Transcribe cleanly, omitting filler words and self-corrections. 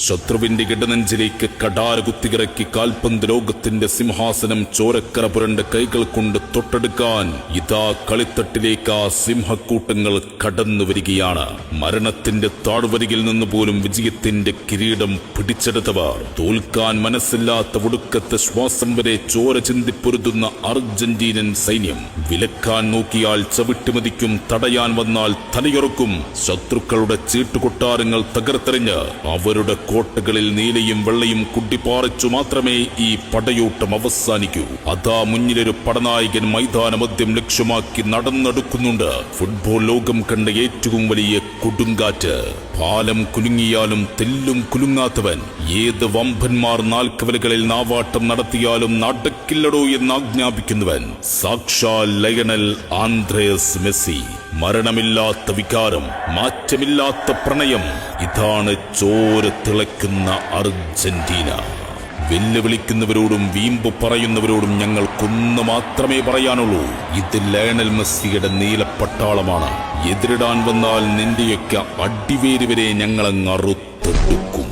ശത്രുവിന്റെ ഇടനെഞ്ചിലേക്ക് കടാര കുത്തികിറക്കി കാൽപന്ത് ലോകത്തിന്റെ സിംഹാസനം ചോരക്കറ പുരണ്ട കൈകൾ കൊണ്ട് തൊട്ടെടുക്കാൻ ഇതാ കളിത്തട്ടിലേക്ക് ആ സിംഹക്കൂട്ടങ്ങൾ കടന്നു വരികയാണ്. മരണത്തിന്റെ താഴ്വരികിൽ നിന്ന് പോലും വിജയത്തിന്റെ കിരീടം പിടിച്ചെടുത്തവർ, തോൽക്കാൻ മനസ്സില്ലാത്ത ഒടുക്കത്തെ ശ്വാസം വരെ ചോര ചിന്തിപ്പൊരുതുന്ന അർജന്റീനൻ സൈന്യം. വിലക്കാൻ നോക്കിയാൽ ചവിട്ടുമതിക്കും, തടയാൻ വന്നാൽ തലയുറക്കും. ശത്രുക്കളുടെ ചീട്ടുകൊട്ടാരങ്ങൾ തകർത്തെറിഞ്ഞ് അവരുടെ കോട്ടകളിൽ നീലയും വെള്ളയും കുട്ടിപ്പാറിച്ചു മാത്രമേ ഈ പടയോട്ടം അവസാനിക്കൂ. അതാ മുന്നിലൊരു പടനായകൻ മൈതാനമദ്യം ലക്ഷ്യമാക്കി നടന്നെടുക്കുന്നുണ്ട്. ഫുട്ബോൾ ലോകം കണ്ട ഏറ്റവും വലിയ കൊടുങ്കാറ്റ്. പാലം കുലുങ്ങിയാലും തെല്ലും കുലുങ്ങാത്തവൻ, ഏത് വമ്പന്മാർ നാൽക്കവലുകളിൽ നാവാട്ടം നടത്തിയാലും നടക്കില്ലടോ എന്നാജ്ഞാപിക്കുന്നവൻ, സാക്ഷാൽ ലയണൽ ആന്ദ്രേസ് മെസ്സി. മരണമില്ലാത്ത വികാരം, മാറ്റമില്ലാത്ത പ്രണയം, ഇതാണ് ചോര തിളയ്ക്കുന്ന അർജന്റീന. വെല്ലുവിളിക്കുന്നവരോടും വീമ്പ് പറയുന്നവരോടും ഞങ്ങൾക്കൊന്നു മാത്രമേ പറയാനുള്ളൂ, ഇത് ലയണൽ മെസ്സിയുടെ നീലപ്പട്ടാളമാണ്. എതിരിടാൻ വന്നാൽ നിന്റെയൊക്കെ അടിവേര് വരെ ഞങ്ങളങ്ങ് അറുത്തെടുക്കും.